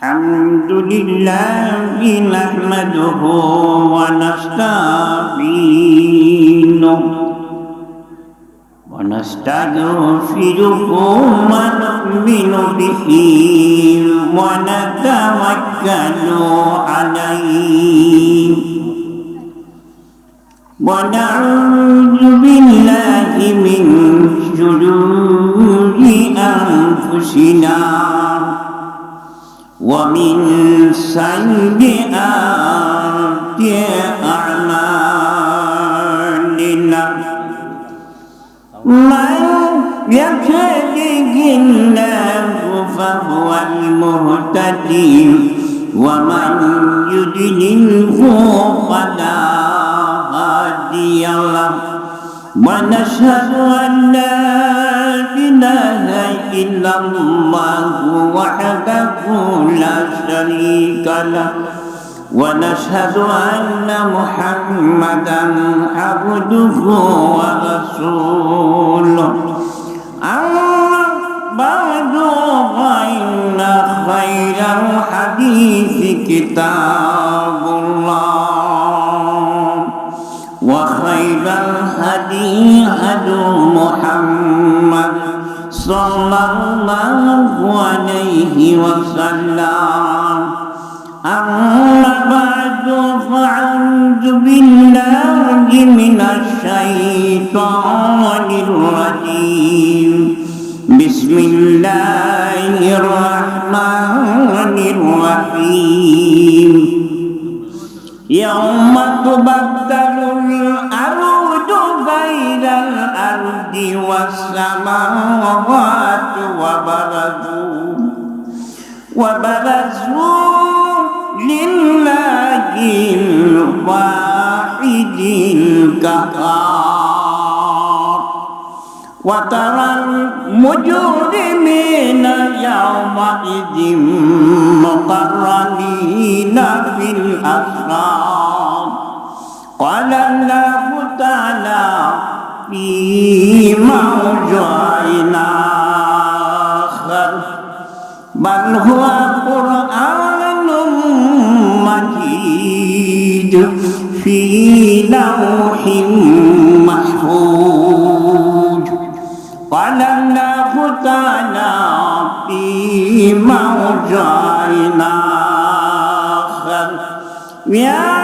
الحمد لله نحمده ونستعينه ونستغفره ونؤمن به ونتوكل عليه ونعوذ بالله من شرور أنفسنا ومن سيئات أعمالنا من يهده الله فهو المهتدي ومن يضلله فلا هادي له ونشهد أن لا إله إلا الله وحده لا شريك له ونشهد أن محمدا عبده ورسوله أما بعد فإن خير الحديث كتاب الله وخير الهدي هدي محمد صلى الله عليه وسلم أما بعد فأعوذ بالله من الشيطان الرجيم بسم الله الرحمن الرحيم يوم تبدل الأرض غير الأرض والسماوات وبرزوا لله الواحد القهار وترى المجرمين يومئذ مقرنين في الأسرار قال الله تعالى في موضع آخر بل هو قرآن مجيد في لوح محفوظ قال الله تعالى في موضع آخر يا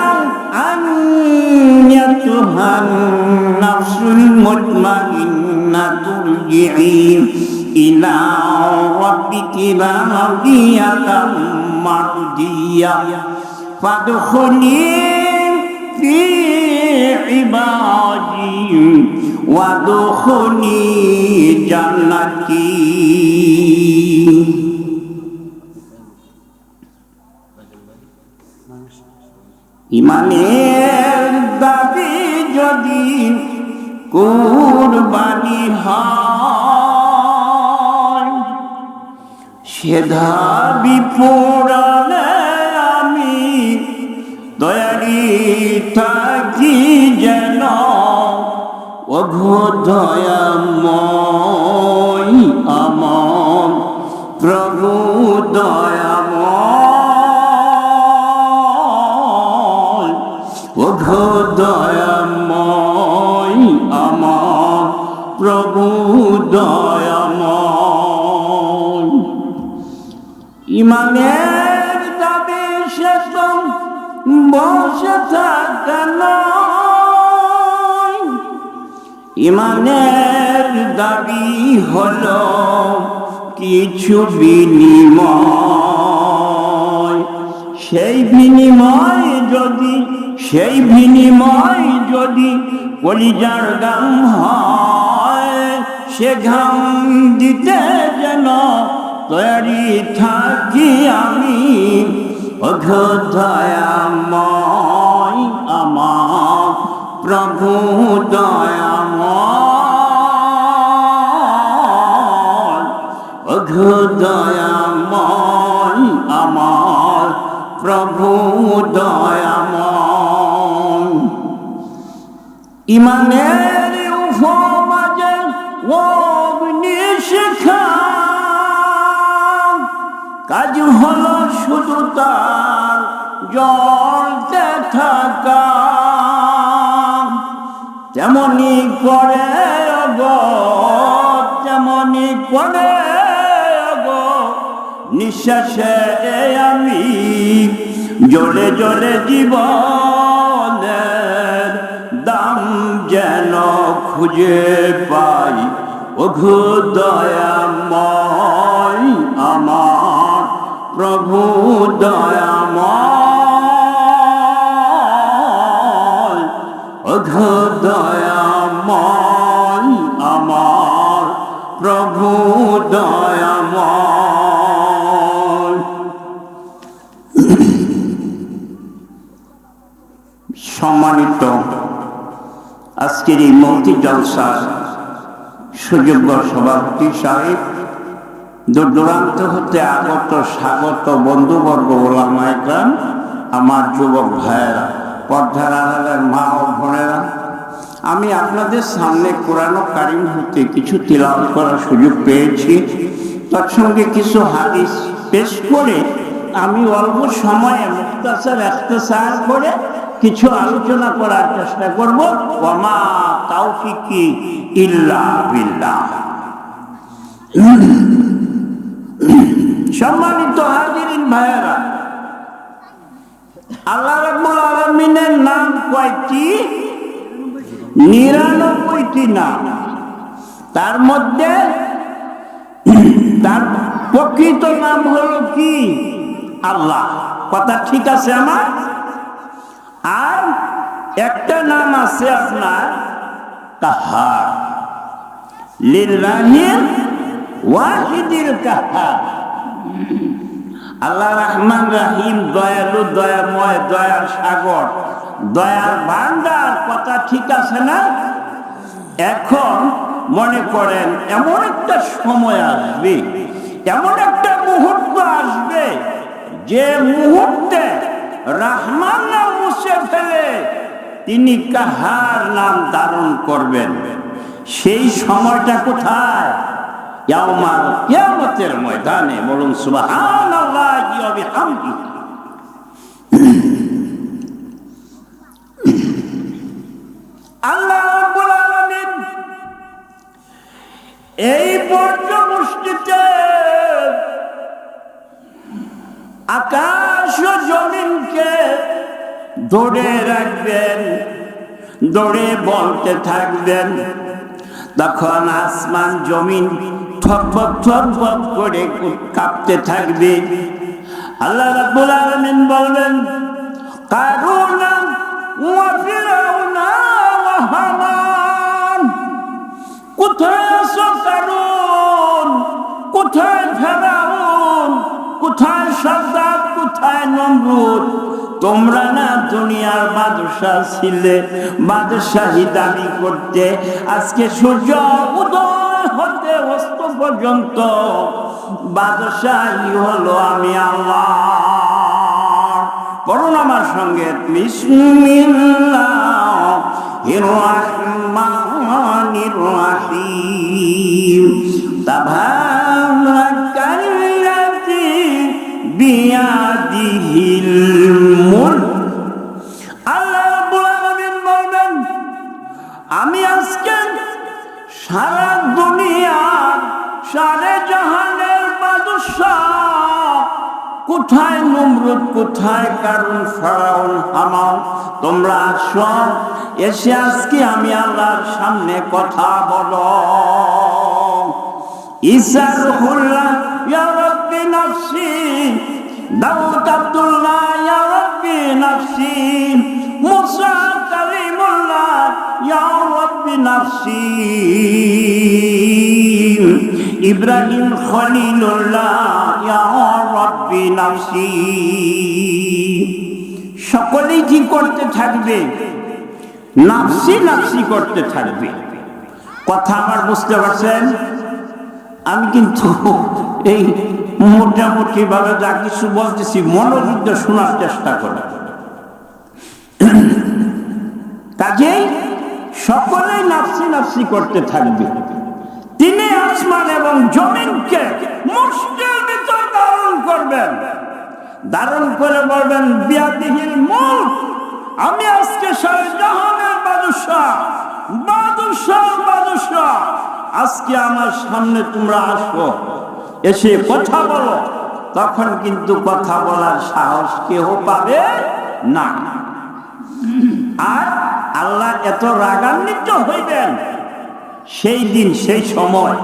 أيتها النفس المطمئنة ارجعي إلى ربك راضية مرضية فادخلي في عبادي وادخلي جنتي ইমানের দাবি যদি কুরবানি হয় সে দাবি পূরণে আমি দয়ারি থাকি যেন ওগো দয়াময় আমার প্রভু দয়াময় ওগো দয়াময় আমার প্রভু দয়াময় ইমানের দাবি শেষ বসে থাকা নয় ইমানের দাবি হলো কিছু বিনিময় সেই বিনিময় যদি কলিজার গাম হয় সে ঘাম দিতে যেন তৈরি থাকি আমি ওগো দয়াময় আমার প্রভু দয়াময় ওগো দয়াময় আমার প্রভু দয়াময় ইমানের উপমাজে অগ্নি শিখা কাজ হলো তার জ্বলতে থাকা, তেমনি করে গো, তেমনি করে গো নিঃশ্বাসে আমি জ্বলে জ্বলে জীবনের দাম যেন খুঁজে পাই। ওগো দয়াময় আমার প্রভু দয়াময়, ওগো দয়াময় আমার প্রভু দয়াময়। সম্মানিত আজকের এই মহতি জলসার সুযোগ্য সভাপতি সাহেব, দূর দূরান্ত হতে আগত স্বাগত বন্ধুবর্গ, ওলামায়ে কেরাম, আমার যুবক ভাইয়েরা, পর্দার আড়ালের মা ও বোনেরা, আমি আপনাদের সামনে কোরআন কারীম হতে কিছু তিলাওয়াত করার সুযোগ পেয়েছি। তৎসঙ্গে কিছু হাদিস পেশ করে আমি অল্প সময়ে মুখতাসার ইখতিসার করে কিছু আলোচনা করার চেষ্টা করব। ওয়ামা তাওফিকি ইল্লা বিল্লাহ। সম্মানিত হাজিরিন ভাইয়েরা, আল্লাহ রাব্বুল আলামিনের নাম কয়টি? 99টি নাম। তার মধ্যে তার প্রকৃত নাম হলো কি? আল্লাহ। কথা ঠিক আছে আমার? আর একটা নাম আছে আপনার কাহার, লিল্লাহিল ওয়াহিদিল কাহার। আল্লাহ রহমান রহিম, দয়ালু, দয়াময়, দয়ার সাগর, দয়ার ভান্ডার। কথা ঠিক আছে না? এখন মনে করেন এমন একটা সময় আসবে, এমন একটা মুহূর্ত আসবে, যে মুহূর্তে রহমান নাম মুছে ফেলে তিনি কাহার নাম ধারণ করবেন। সেই সময়টা কোথায়? ইয়াউমাল কিয়ামতের ময়দানে। বলুন সুবহানাল্লাহি ওয়া বিহামদিহি। আল্লাহ রাব্বুল আলামিন এই পর্যবসিতে আকাশ ও জমিনকে ধরে রাখবেন, ধরে বলতে থাকবেন। তখন আসমান জমিন থরথর থরথর করে কাঁপতে থাকবে। আল্লাহ রাব্বুল আলামিন বলবেন, কারুনা ওয়া ফিরাউনা ওয়া হামান, কোথায় আছো কারুন, কোথায় ফিরাউন, কোথায় সাদ্দাত, কোথায় নমরুদ? তোমরা না দুনিয়ার বাদশাহ ছিলে, বাদশাহী দাবি করতে। আজকে সূর্য উদয় হতে অস্ত পর্যন্ত বাদশাহী হলো আমি আল্লাহ। করুন আমার সঙ্গে, বিসমিল্লাহির রাহমানির রাহিম। তাবারাকাল্লাযী বিয়াদিহিল মুলক। আল্লাহ রাব্বুল আলামিন বলবেন, আমি আজকে সারা দুনিয়ার, সারে জাহানের বাদশাহ। কোথায় নমরুদ, কোথায় কারুন, ফিরাউন, হামান? তোমরা আসো, এসে আজকে আমি আল্লাহর সামনে কথা বলো। ঈসা রুহুল্লাহ, ইয়া রাব্বি নাফসি। দাউদ আব্দুল্লাহ, ইয়া রাব্বি নাফসি। মুসা কালিমুল্লাহ, ইয়া রাব্বি নাফসি। ইব্রাহিম খলিলুল্লাহ, ইয়া রাব্বি নাফসি। সকলেই কি করতে থাকবে? নাফসি নাফসি করতে থাকবে। কথা আমার বুঝতে পারছেন? আমি কিন্তু এই মোটামুটি ভাবে যা কিছু বলতেছি মনোযোগ দিয়ে শোনার চেষ্টা করি। কাজেই সকলেই নাফসি নাফসি করতে থাকবে। তিনি আসমান এবং জমিনকে মুষ্টির ভিতর ধারণ করবেন। ধারণ করে বলবেন বিয়াদিহিল মুলক, আমি আজকে সারা জাহানের বাদশাহ, বাদশাহ, আজকে আমার সামনে তোমরা আসো, এসে কথা বলো। তখন কিন্তু কথা বলার সাহস কেউ পাবে না। আর আল্লাহ এত রাগান্বিত হইবেন সেই দিন, সেই সময়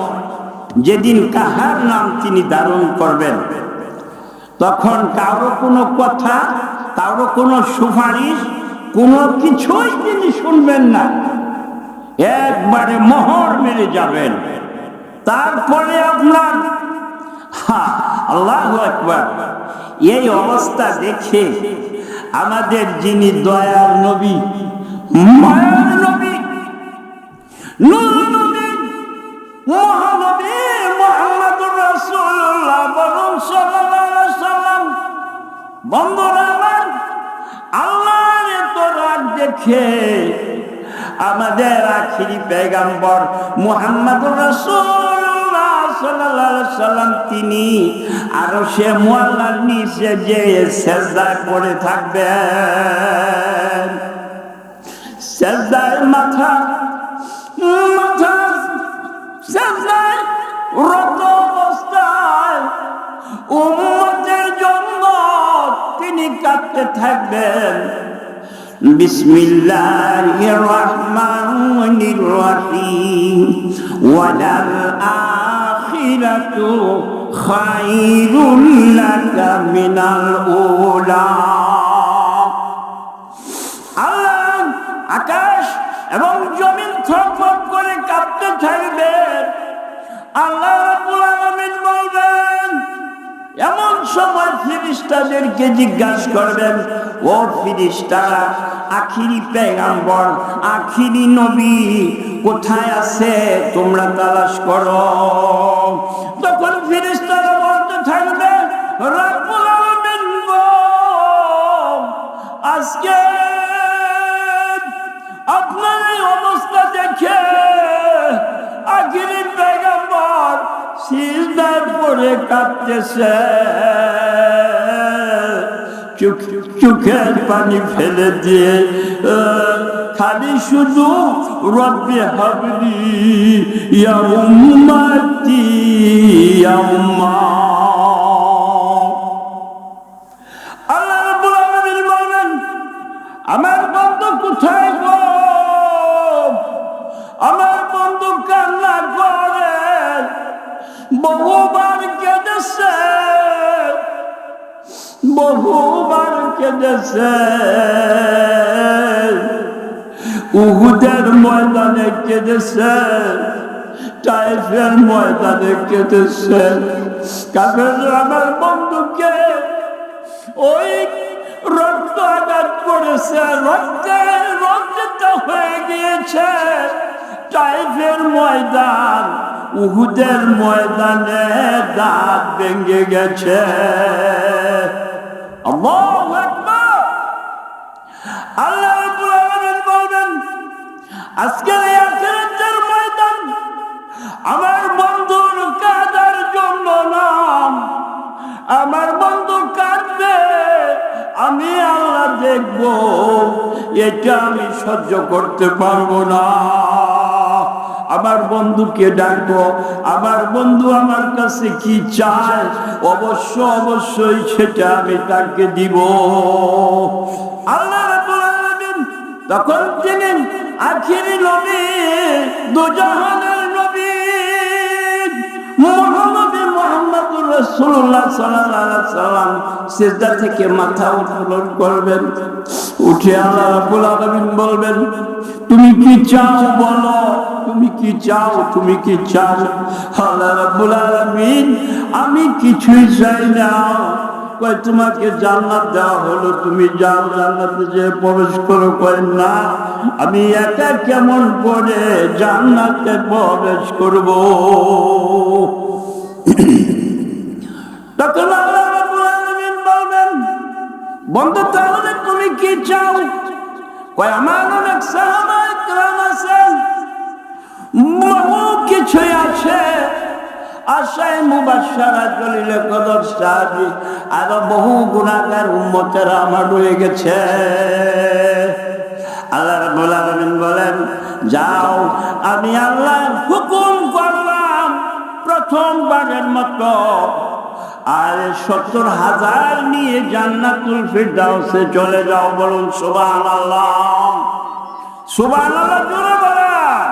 যেদিন কাহার নাম তিনি ধারণ করবেন, তখন কারো কোনো কথা, কারো কোনো সুপারিশ, কোনো কিছুই তিনি শুনবেন না, একবারে মোহর মেরে যাবেন। তারপরে আপনার আল্লাহু আকবার, এই অবস্থা দেখে আমাদের যিনি দয়ার নবী, মায়ার নবী, নূর নবী, মহানবী মুহাম্মদুর রাসূলুল্লাহ বলুন সাল্লাল্লাহু আলাইহি সাল্লাম, বন্ধুরা আমার, আল্লাহর এত রাগ দেখে আমাদের আখিরি পয়গম্বর মুহাম্মদুর রাসূলুল্লাহ সাল্লাল্লাহু আলাইহি সাল্লাম তিনি আরশে মুআল্লার নিচে যে সিজদা করে থাকবেন, সিজদায় মাথা সিজদায় রত অবস্থায় উম্মতের জন্য তিনি কাঁদতে থাকবেন। বিসমিল্লাহির রহমানির রহিম, ওয়ালাল আখিরাতু খায়রুল লাকা মিনাল উলা। আল্লাহ আকাশ এবং জমিন থরথর করে কাঁপতে থাকবে। আল্লাহ রাব্বুল আলামিন বলবেন, এমন সময় ফেরেশতাদেরকে জিজ্ঞাসা করবেন, ও ফেরেশতারা, আখিরি পয়গম্বর, আখিরি নবী কোথায় আছে, তোমরা তালাশ করো। তখন ফেরেশতারা বলতে থাকবে, রাব্বুল আলামিন গো, আজকে আপনার এই অবস্থা দেখে আখিরি পয়গম্বর সিজদায় পড়ে কাঁদতেছে, চোখের পানি ফেলে দিয়ে খালি শুধু রব্বি হাবলি ইয়া উম্মতি ইয়া উম্মাহ। আল্লাহ রাব্বুল আলামিন বলেন, আমার বন্ধু কোথায় গো, আমার বন্ধু কান্না করে, বহুবার কেঁদেছে, বহুবার কেঁদেছে, উহুদের ময়দানে কেঁদেছে, তায়েফের ময়দানে কেঁদেছে। কাফেররা আমার বন্ধুকে ওই রক্ত আঘাত করেছে, রক্তাক্ত হয়ে গিয়েছে। তায়েফের ময়দান, উহুদের ময়দানে দাঁত ভেঙে গেছে। আল্লাহু আকবার। আল্লাহ রাব্বুল আলামিন বলেন, আজকের এই আখিরাতের ময়দান আমার বন্ধুর কাঁদার জন্য না, আমার বন্ধু কাঁদবে, আমি আল্লাহ দেখব, এটা আমি সহ্য করতে পারবো না। আমার বন্ধুকে ডাকবো, আমার বন্ধু আমার কাছে কি চায়, অবশ্যই সেটা আমি তাকে দিব। আল্লাহ রাব্বুল আলামিন তখন তিনি আখিরি নবী, দুজাহানের নবী মহানবী মুহাম্মদুর রাসূলুল্লাহ সাল্লাল্লাহু আলাইহি সাল্লাম সিজদা থেকে মাথা উত্তোলন করবেন। উঠে আল্লাহ রাব্বুল আলামিন বলবেন, তুমি কি চাও বলো, তুমি কি চাও, তুমি কি চাও? আল্লাহ রাব্বুল আলামিন, আমি কিছুই চাই না। কয় তোমাকে জান্নাত দেওয়া হলো, তুমি যাও জান্নাতে যে প্রবেশ করো। কয় না, আমি একা কেমন করে জান্নাতে প্রবেশ করব? তখন আল্লাহ রাব্বুল আলামিন বলবেন, বন্ধু তাহলে তুমি কি চাও? কয় আমার অনেক সাহাবায়ে কেরাম আছেন, বহু কিছুই আছে, আশায় মুবাশশারা দলিলে কদর সাহাবী আরো বহু গুনাহগার উম্মতেরা আমার রয়ে গেছে। আল্লাহ রাব্বুল আলামিন বলেন, যাও আমি আল্লাহ হুকুম করলাম প্রথমবারের মতো আর 70,000 নিয়ে জান্নাতুল ফিরদাউসে চলে যাও। বলুন সুবহানাল্লাহ। সুবহানাল্লাহ জোরে বলেন।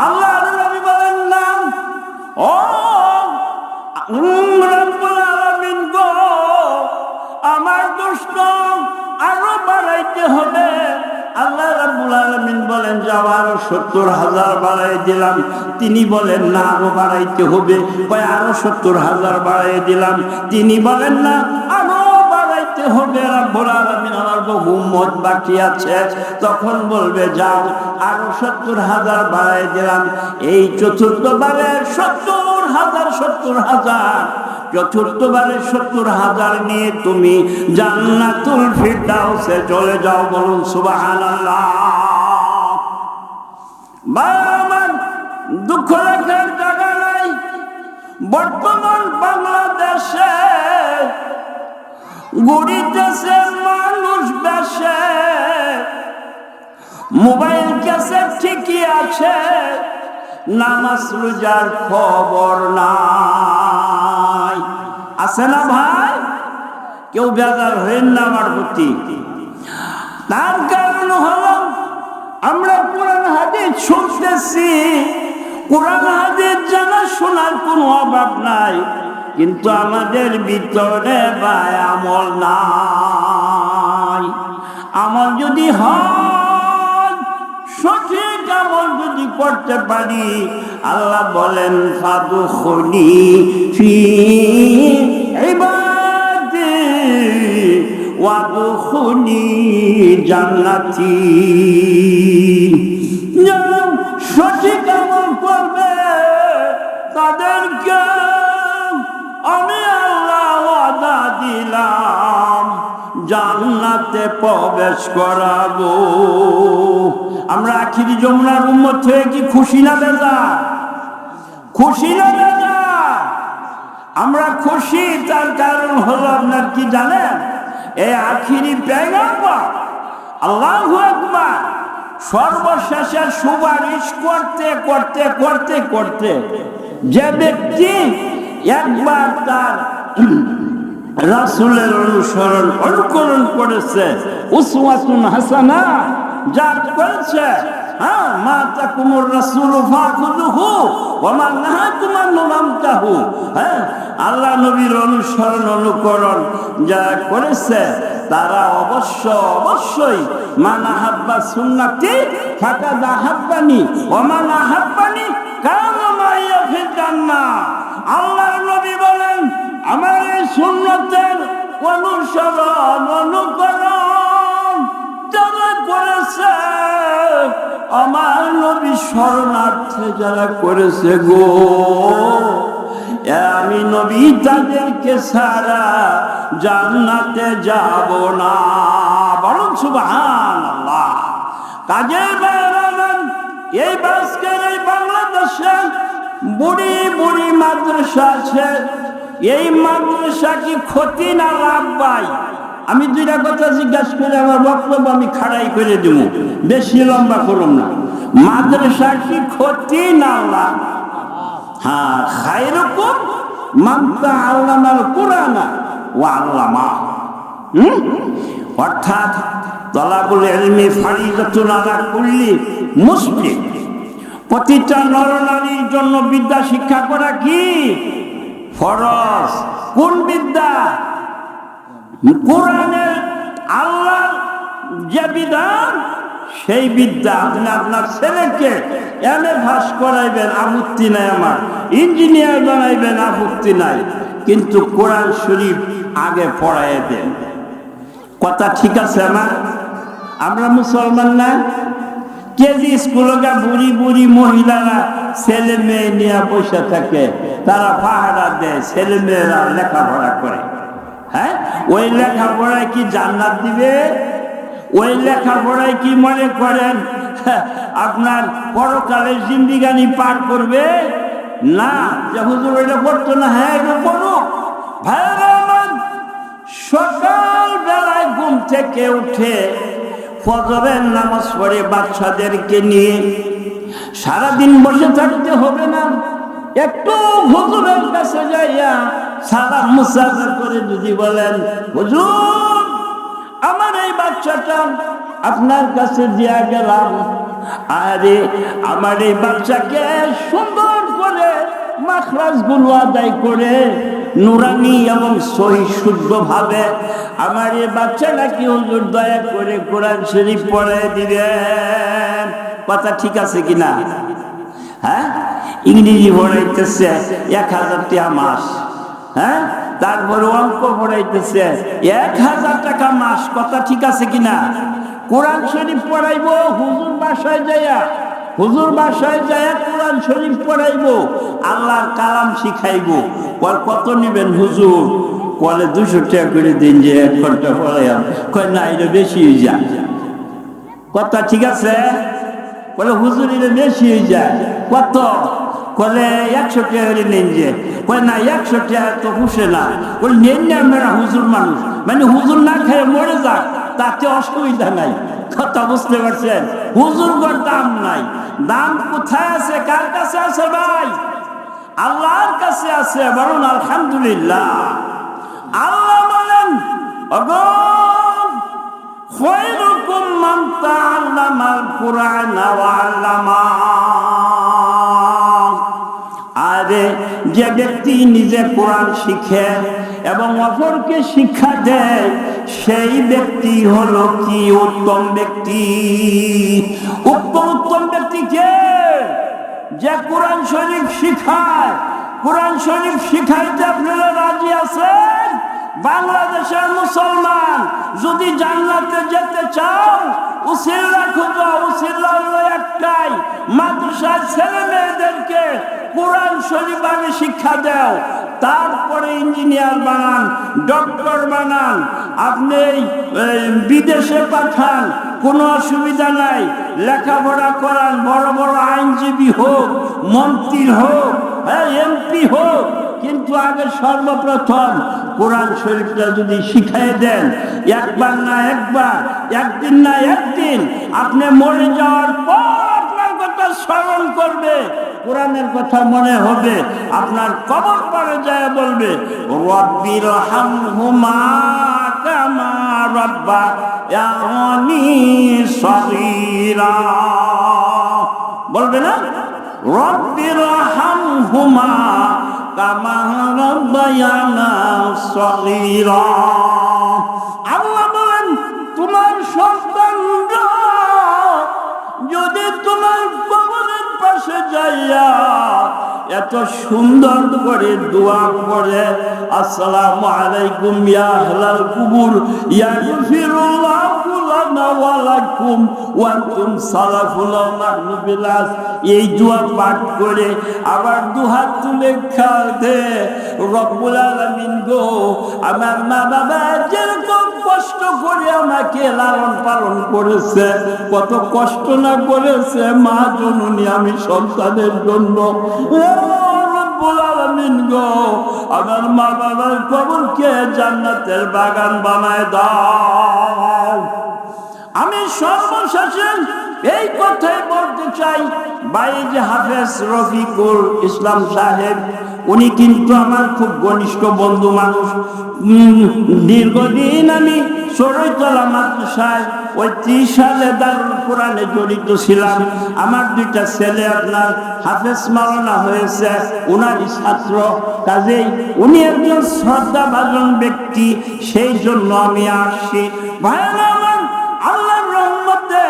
আল্লাহ নবী বলেন না, ও রব্বুল আলামিন গো, আমার দোস্ত আরো বাড়াইতে হবে। আল্লাহ রাব্বুল আলামিন বলেন, যাও আরো 70,000 বাড়াই দিলাম। তিনি বলেন না, আরো বাড়াইতে হবে। কয় আরো 70,000 বাড়াই দিলাম। তিনি বলেন না, আরো বাড়াইতে হবে। রাব্বুল আলামিন আমার বহু উম্মত বাকি আছে। তখন বলবে, যাও আরো 70,000 বাড়াই দিলাম। এই চতুর্থবারে 70,000 চতুর্থবারে 70,000 নিয়ে তুমি জান্নাতুল ফিরদাউসে চলে যাও। বলুন সুবহানাল্লাহ। আমার দুঃখ রাখার জায়গা নাই। বর্তমান বাংলাদেশে গড়িতেছে মানুষ বেশে, মোবাইল ক্যাসেট ঠিকই আছে, নামাজ রোজার খবর নাই। আছে না ভাই? কেউ বেজার হইন না আমার প্রতি। তার কারণ হলো আমরা কোরআন হাদিস শুনতেছি, কোরআন হাদিস জানা শোনার কোনো অভাব নাই, কিন্তু আমাদের ভিতরে ভাই আমল নাই। আমল যদি হয়, সঠিক আমল যদি করতে পারি, আল্লাহ বলেন ফাদখুলি ফি ইবাদি ওয়াদখুলি জান্নাতি। যারা সঠিক আমল করবে তাদেরকে আমি আল্লাহ ওয়াদা দিলাম জান্নাতে প্রবেশ করাবো। আমরা আখিরি যমুনার উম্মত হয়ে কি খুশি না বেজার? খুশি না বেজার? আমরা খুশি। তার কারণ হলো আপনার কি জানেন? এই আখিরি পয়গম্বর আল্লাহু আকবার সর্বশেষে সুপারিশ করতে করতে করতে করতে যে ব্যক্তি একবার তার রাসূলের অনুকরণ করেছে, উসওয়াতুন হাসানা যা করেছে, হ্যাঁ, মা তাকুমুর রাসূলু ফাখুযুহু ওয়া মা নাহাকুম আনহু ফান্তাহু। হ্যাঁ, আল্লাহ নবীর অনুকরণ যা করেছে তারা অবশ্যই মান আহাব্বা সুন্নতি ফাকাদ আহাব্বানি ওয়া মান আহাব্বানি কানা মাইয়া ফিল জান্নাহ। আল্লাহ নবী বলেন, আমার এই সুন্নতের অনুকরণ যারা করেছে, আমার নবী শরণার্থে যারা করেছে গো, আমি নবী তাদেরকে ছাড়া জান্নাতে যাব না। বলুন সুবহানাল্লাহ। কাজের বাইরামান এই বাসকের এই বাংলাদেশে বুড়ি বুড়ি মাদ্রাসা আছে। এই মাদ্রাসা কি ক্ষতি না লাভ ভাই? আমি দুইটা কথা জিজ্ঞাসা করে আমার বক্তব্য আমি খাড়াই করে দিব, বেশি লম্বা করুন না। মাদ্রাসা কি ক্ষতি না লাভ? হ্যাঁ, খায়রুকুম মান তাআল্লামাল কুরআনা ওয়া আল্লামাহু। অর্থাৎ তলাবুল ইলমি ফারিদাতুন আলা কুল্লি মুসলিম। প্রতিটা নরনারীর জন্য বিদ্যা শিক্ষা করা কি ফরজ। কোন বিদ্যা? কোরআনের আল্লাহর যে বিধান সেই বিদ্যা। আপনি আপনার ছেলেকে এমএ পাস করাইবেন, আপত্তি নাই আমার, ইঞ্জিনিয়ার বানাইবেন, আপত্তি নাই, কিন্তু কোরআন শরীফ আগে পড়াই দেন। কথা ঠিক আছে আমার? আমরা মুসলমান না? কেজি স্কুলে বুড়ি বুড়ি মহিলারা ছেলে মেয়ে নিয়ে বসে থাকে, তারা পাহারা দেয়, ছেলে মেয়েরা লেখাপড়া করে। হ্যাঁ, ওই লেখাপড়ায় কি জান্নাত দিবে? ওই লেখাপড়ায় কি মনে করেন আপনার পরকালের জিন্দিগানি পার করবে? না যে হুজুর এটা পড়তো না, হ্যাঁ এটা পড়ো। ভাইরা আমার, সকাল বেলায় ঘুম থেকে উঠে ফজরের নামাজ পড়ে বাচ্চাদেরকে নিয়ে সারাদিন বসে থাকতে হবে না, একটু হুজুরের কাছে যাইয়া সালাম মুসাফা করে যদি বলেন, হুজুর আমার এই বাচ্চাটা আপনার কাছে দিয়া গেলাম, আরে আমার এই বাচ্চাকে সুন্দর করে মাখরাজ গুলো আদায় করে নুরানি এবং সহি শুদ্ধ ভাবে আমার এই বাচ্চাটাকে হুজুর দয়া করে কোরআন শরীফ পড়ে দিবেন। কথা ঠিক আছে কিনা? হ্যাঁ, ইংরেজি পড়াইতেছে 1000 টাকা মাস, হ্যাঁ, তারপরে অঙ্ক পড়াইতেছে 1000 টাকা মাস। কথা ঠিক আছে কিনা? কোরআন শরীফ পড়াইবো হুজুর বাসায় যাইয়া, হুজুর বাসায় যাইয়া কোরআন শরীফ পড়াইবো, আল্লাহর কালাম শিখাইবো। কত নিবেন হুজুর? বলে 200 টাকা করে দিন, যে 1 ঘন্টা পড়াইয়াম। কয় না, এটা বেশি হয়ে যায়। কথা ঠিক আছে? বলে হুজুর এটা বেশি হয়ে যায়। কত? বলে 100 টাকা করে নেন। যে কয় না, 100 টাকা তো হুসে না। বলে নেন না, আমরা হুজুর মানুষ, মানে হুজুর না খেয়ে মরে যাক তাতে অসুবিধা নাই। কথা বুঝতে পারছেন? হুজুর গর দাম নাই। দাম কোথায় আছে? কার কাছে আছে ভাই? আল্লাহর কাছে আছে। বলুন আলহামদুলিল্লাহ। আল্লাহ বলেন, ওগো খায়রুকুম মান তাআল্লামাল কুরআনা ওয়া আল্লামা। আরে যে ব্যক্তি নিজে কোরআন শিখে এবং অপরকে শিক্ষা দেয়, সেই ব্যক্তি হলো কি উত্তম ব্যক্তি। উত্তম ব্যক্তি কে? যে কোরআন শরীফ শিখায়। কোরআন শরীফ শিখাইতে আপনারা রাজি আছেন? বাংলাদেশের মুসলমান যদি জান্নাতে যেতে চাও, উসিলা খুঁজো। উসিলা হলো একটাই, মাদ্রাসার ছেলে মেয়েদেরকে কোরআন শরীফ আগে শিক্ষা দাও, তারপরে ইঞ্জিনিয়ার বানান, ডক্টর বানান, আপনি বিদেশে পাঠান, কোনো অসুবিধা নাই। লেখাপড়া করান, বড় বড় আইনজীবী হোক, মন্ত্রী হোক, এমপি হোক, কিন্তু আগে সর্বপ্রথম কোরআন শরীফটা যদি শিখাই দেন, একবার না একবার, একদিন না একদিন, আপনি মরে যাওয়ার পর আপনার কথা স্মরণ করবে, কোরআনের কথা মনে হবে, আপনার কবর পরে যায় বলবে, রব্বির হামহুমা কামা রাব্বায়ানি সগীরা। বলবে না? রব্বির হামহুমা কামা রাব্বায়ানা সগীরা। আল্লাহ বলেন, তোমার সন্তানরা যদি তোমার কবরের পাশে যাইয়া এত সুন্দর করে দোয়া করে, আসসালামু আলাইকুম ইয়া আহলাল কুবুর ইয়াগফিরুল্লাহু লানা ওয়া লাকুম ওয়া আনতুম সালাফুল মাহনুবিলাস, এই দোয়া পাঠ করে আবার দুহাত তুলে কাঁদে, রব্বুল আলামিন গো, আমার মা বাবা যেরকম কষ্ট করে আমাকে লালন পালন করেছে, কত কষ্ট না করেছে মা জননী আমি সন্তানের জন্য। রব্বুল আলামিন গো, আমার মা বাবার কবরকে জান্নাতের বাগান বানায় দাও। আমি সর্বশেষে এই কথাই বলতে চাই, বাইজ হাফেজ রফিকুল ইসলাম সাহেব, উনি কিন্তু আমার খুব ঘনিষ্ঠ বন্ধু মানুষ। দীর্ঘদিন আমি সরৈতলা মাদ্রাসায় 30 সালে দারুল কোরআনে জড়িত ছিলাম। আমার 2টা ছেলে আপনার হাফেজ মাওলানা হয়েছে, উনারই ছাত্র। কাজেই উনি একজন শ্রদ্ধাভাজন ব্যক্তি, সেই জন্য আমি আসছি। ভাইরা আমার, আল্লাহর রহমতে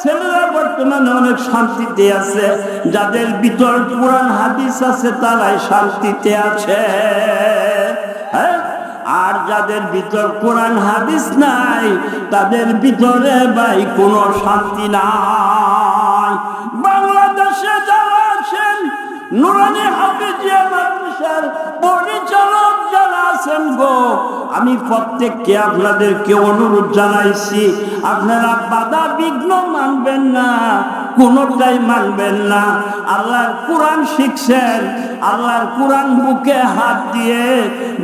ছেলেরা বর্তমানে অনেক শান্তিতে আছে। যাদের ভিতর কোরআন হাদিস আছে তারাই শান্তিতে আছে, হ্যাঁ। আর যাদের ভিতর কোরআন হাদিস নাই, তাদের ভিতরে ভাই কোনো শান্তি নাই। বাংলাদেশে যারা আছেন, নুরানি হাফিজিয়া মাদ্রাসার পরিচালক যারা আছেন গো, আমি প্রত্যেককে আপনাদেরকে অনুরোধ জানাইছি, আপনারা বাধা বিঘ্ন মানবেন না। কোনোটাই মানবেন না। আল্লাহর কোরআন শিখছেন, আল্লাহর কোরআন বুকে হাত দিয়ে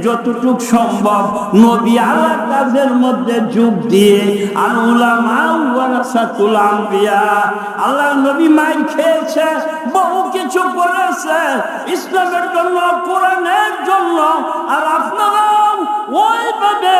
যতটুক সম্ভব নবী আল্লাহর কাজের মধ্যে যোগ দিয়ে আল উলামা ওয়ারাসাতুল আম্বিয়া, আল্লাহর নবী মাইর খেয়েছে, বহু কিছু করেছে ইসলামের জন্য, কোরআনের জন্য। আর আপনারা ওইভাবে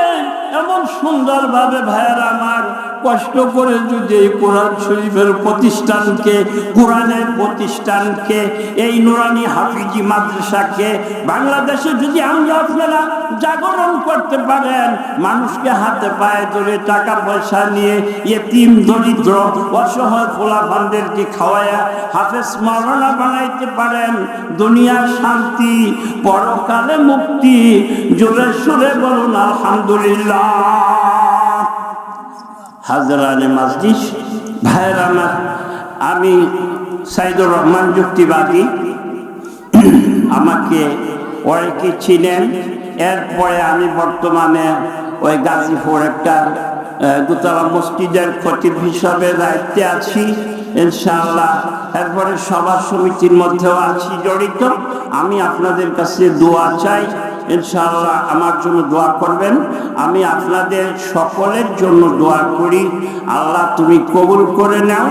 এমন সুন্দরভাবে ভাইয়ের আমার কষ্ট করে যদি এই কোরআন শরীফের প্রতিষ্ঠানকে, কোরআনের প্রতিষ্ঠানকে, এই নুরানি হাফিজি মাদ্রাসাকে বাংলাদেশে যদি আমরা আপনারা জাগরণ করতে পারেন, মানুষকে হাতে পায়ে ধরে টাকা পয়সা নিয়ে ইয়েতিম দরিদ্র অসহায় পোলাপানদেরকে খাওয়ায়া হাফেজ মাওলানা বানাইতে পারেন, দুনিয়ার শান্তি পরকালে মুক্তি, জোরে সুরে বলুন আলহামদুলিল্লাহ। হাজরানে মাজলিস, ভাইয়ের আমার, আমি সাইদুর রহমান যুক্তিবাদী, আমাকে অনেকে চিনেন। এরপরে আমি বর্তমানে ওই গাজীপুর একটা দোতলা মসজিদের খতিব হিসাবে দায়িত্বে আছি ইনশাআল্লাহ। এরপরে সভা সমিতির মধ্যেও আছি জড়িত। আমি আপনাদের কাছে দোয়া চাই, ইনশাআল্লাহ আমার জন্য দোয়া করবেন। আমি আপনাদের সকলের জন্য দোয়া করি, আল্লাহ তুমি কবুল করে নাও।